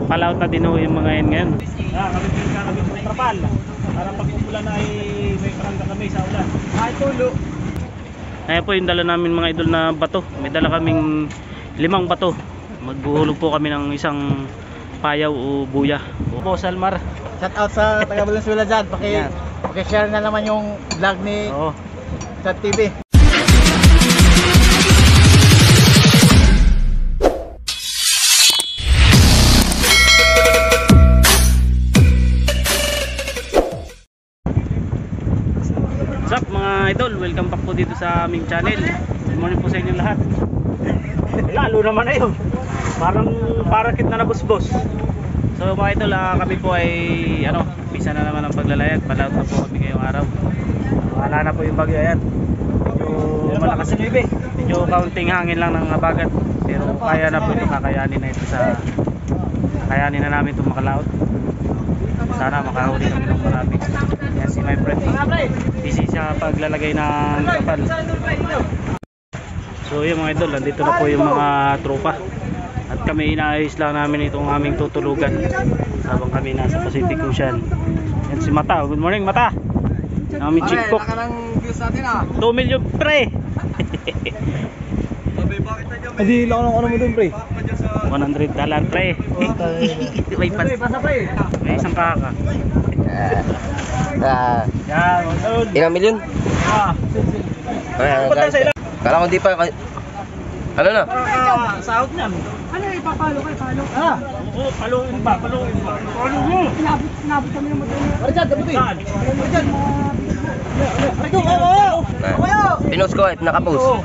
palaut na din ho yung mga yan ngayon. Kami pinagkakabit ng trapal. Para pag umulan ay may karangga kami sa ulan. Ay tulo. Ayan po yung dala namin mga idol na bato. May dala kaming 5 bato. Maghuhulog po kami ng isang payaw o buya. Po Salmar. Shout out sa taga Valenzuela dyan. Paki-share na naman yung vlog ni Chat TV. What's up mga idol? Welcome back po dito sa aming channel. Good morning po sa inyo lahat. Lalo naman na yun. Parang parakit na nabusbos. So mga idol, kami po ay pisa na naman ang paglalayag. Palaut na po kami ngayong araw. Wala na po yung bagyo yan. Medyo malakas ang ibig. Medyo kaunting hangin lang ng abagat. Pero kaya na po ito, kakayanin na ito sa kakayanin na namin itong makalaot. Sana makahuli kami ng marami. Yan si my friend, busy siya paglalagay ng kapal. So yun mga idol, nandito na po yung mga tropa. At kami inaayos lang namin itong aming tutulugan habang kami nasa Pacific Ocean. Yan si Mata, good morning Mata. Namin chick cook. 2 million pre. Hindi lang ano mo dun pre. $100 pre. May isang kaka. Ilang milyon? Kala ko di pa. Ano na? Sahod niyan. Ano ipapalo kayo, palo? Oo, paluin ba? Paluin mo. Sinabot kami ng motor niya. Dyan, dapat eh. Dyan. Pinost ko ay nakapost. Kami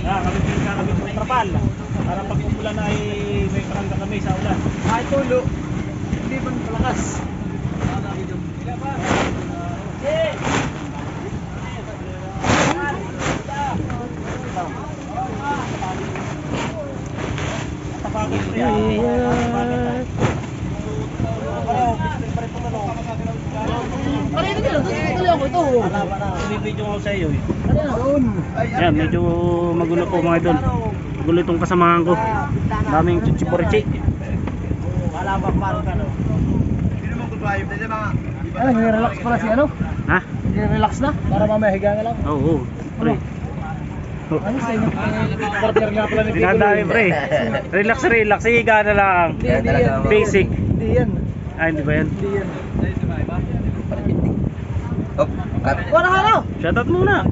pinagkakabit ng trapal. Para pag umulan ay may karangga kami sa ulan. Ay tulo. Hindi pa malakas. Video ko sa iyo eh. Yan, medyo magulo po mga idol. Magulo itong kasamahan ko. Daming chichiporichi. Wala ba parang ano? Ano, relax pala si ano? Ha? Relax na? Para mamaya higa na lang? Oo, pre. Ano sa inyo? Partner nga pala ni Pico. Dami pre. Relax, relax. Higa na lang. Basic. Hindi yan. Ah, hindi ba yan? Hindi yan. Oh, cut. Wala ka na! Shoutout muna.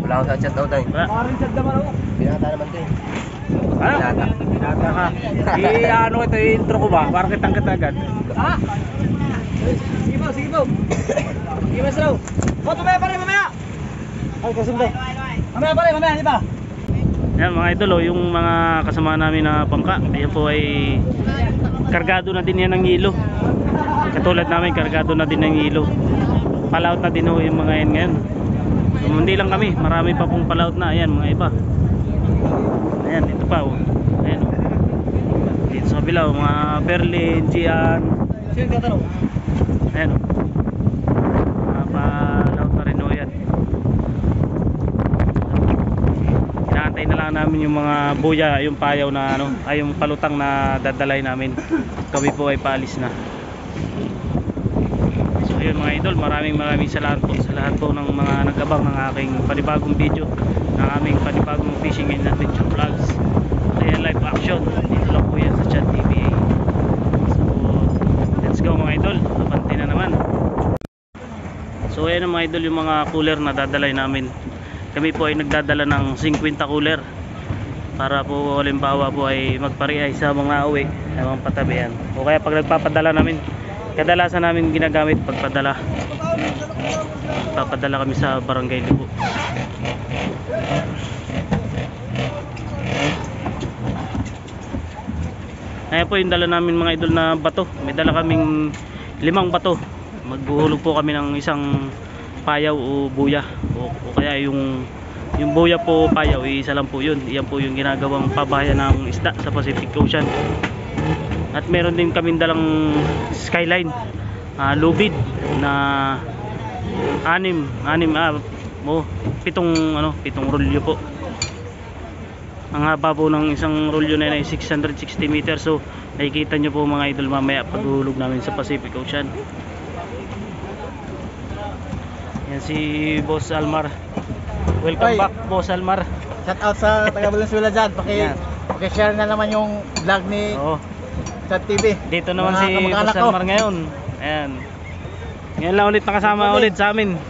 Wala akong sa chat out ay. Parang sad naman ako. Binata naman to eh. Ano? Binata ka. I-ano ito, i-intro ko ba? Para kitang kita agad. Ha? Sige po, sige po. Sige po, slow. Oh, tumaya pa rin, mamaya! Ay, kasundo. Mamaya pa rin, mamaya, di ba? Yan mga idol, yung mga kasama namin na pangka. Ayan po ay kargado na din yan ng hilo. Katulad namin, kargado na din ng hilo. Palaut na din ho yung mga yan ngayon. So, hindi lang kami, marami pa pong palaut na. Ayan mga iba. Ayan, ito pa oh. Ayan oh. Dito sa kabila oh, mga Berlin, Gian. Sino tatanong? Ayan oh. Mga palaut na rin ho yan. Inaantay na lang namin yung mga buya, yung payaw na ay yung palutang na dadalay namin. Kami po ay paalis na. Ayun mga idol, maraming salamat po sa lahat po ng mga nag-abang ng aking panibagong video, ng aming panibagong fishing and adventure vlogs. Ayan, live action dito lang po yan sa Chat TV. So let's go mga idol, abante na naman. So ayan mga idol, yung mga cooler na dadalay namin. Kami po ay nagdadala ng 50 cooler para po halimbawa po ay magpariay sa mga uwi, sa mga patabihan, o kaya pag nagpapadala namin, kadalasan namin ginagamit pagpadala. Papadala kami sa Barangay Libo. Ayan po yung dala namin mga idol na bato. May dala kaming 5 bato. Maghuhulog po kami ng isang payaw o buya. O kaya yung buya po payaw, isa lang po yun. Iyan po yung ginagawang pabahayan ng isda sa Pacific Ocean. At meron din kaming dalang skyline, lubid na 7 rolyo po. Ang haba po ng isang rolyo na yun ay 660 meters. So nakikita nyo po mga idol mamaya paghulog namin sa Pacific Ocean. Yan si Boss Almar. Welcome Oy. back Boss Almar. Shout out sa taga Valenzuela dyan. Yan. Paki-share na naman yung vlog ni Oo. Chat TV. Dito naman Mga si kamag-anak Boss ko. Almar ngayon. Ayan. Ngayon lang ulit nakasama ulit sa amin.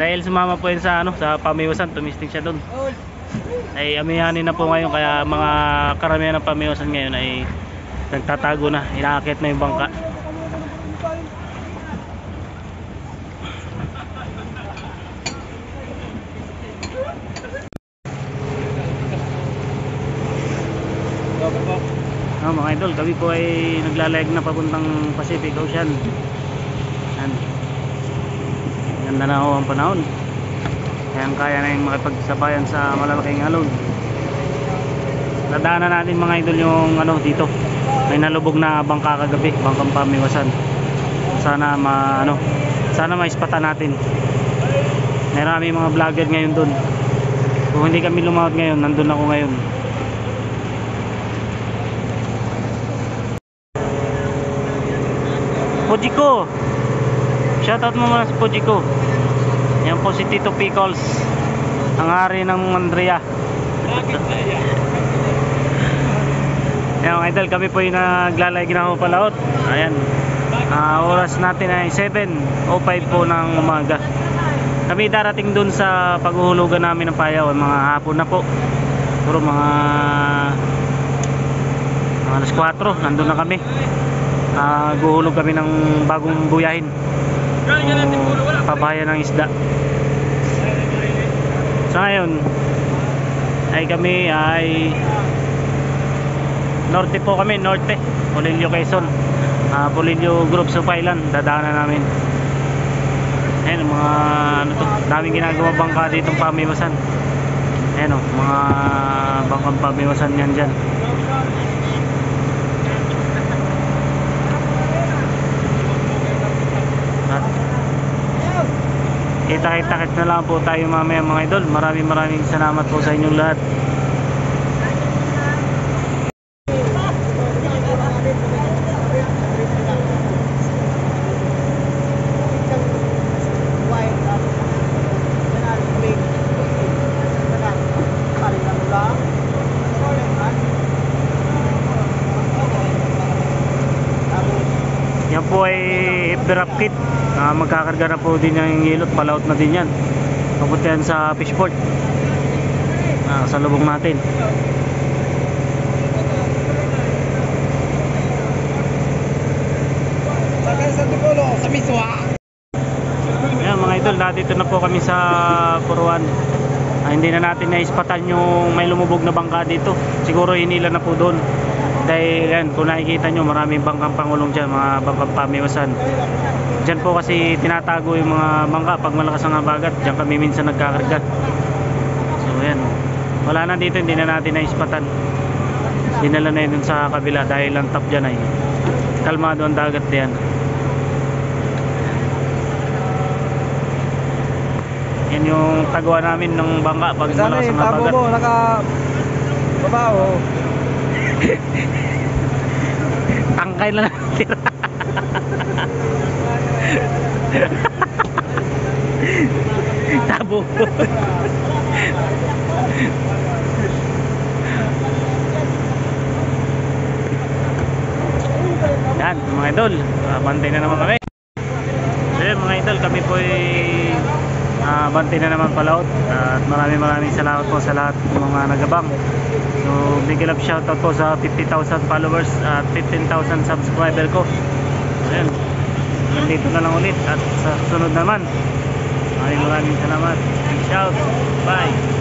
Dahil sumama po yun sa sa Pamiwasan, tumisting siya doon. Ay amihanin na po ngayon kaya mga karamihan ng Pamiwasan ngayon ay nagtatago na, inaakit na yung bangka. Mga idol, kami po ay naglalayag na papuntang Pacific Ocean. Yan. Ganda na ho ang panahon. Kaya na yung makipagsabayan sa malalaking alon. Nadaanan natin mga idol yung dito. May nalubog na bangka kagabi, bangkang Pamiwasan. Sana sana maispatan natin. Marami mga vlogger ngayon doon. Kung hindi kami lumawat ngayon, nandun ako ngayon. Pojiko. Shoutout mo muna sa Pojiko. Yan po si Tito Pickles, ang hari ng Andrea. Yan mga idol, kami po yung naglalayag na ho palaot. Ayan. Oras natin ay 7:05 po ng umaga. Kami darating dun sa paghuhulugan namin ng payaw. Mga hapon na po. Puro mga alas 4, nandun na kami. Guhulog kami ng bagong buyahin. Pabayan ng isda. Sa ngayon ay kami ay norte po kami, norte Polillo, Quezon. Polillo Group of Island, dadaanan namin. Ayan mga daming ginagawa bangka dito Pamiwasan. Ayan mga bangkang Pamiwasan yan dyan. Kita-kita na lang po tayo mamaya mga idol. Maraming salamat po sa inyong lahat. Yan po ay FB kit. Magkakarga na po din yung ilot, palaut na din yan. Papunta yan sa fishport. Sa lubong natin. Sa Miswa. Yan mga idol, dito na po kami sa Puruan. Hindi na natin naispatan yung may lumubog na bangka dito. Siguro hinila na po doon. Dahil yan, kung nakikita nyo, maraming bangkang pangulong dyan, mga bangkang Pamiwasan. Dyan po kasi tinatago yung mga bangka pag malakas ang habagat. Dyan kami minsan nagkakarga. So yan, wala na dito, hindi na natin naispatan. Dinala na yun sa kabila dahil ang top dyan ay kalmado ang dagat diyan. Yan yung tagawa namin ng bangka pag malakas ang habagat. mo, babaho. Tangkay na lang tira. Tabo. Yan mga idol, bantay na naman kami. So yun mga idol, kami po ay bantay na naman palaot. At maraming salamat po sa lahat ng mga nagabang. So big love shoutout po sa 50,000 followers at 15,000 subscriber ko. So yun, nandito na lang ulit at sa sunod naman. Maraming salamat. Peace out. Bye.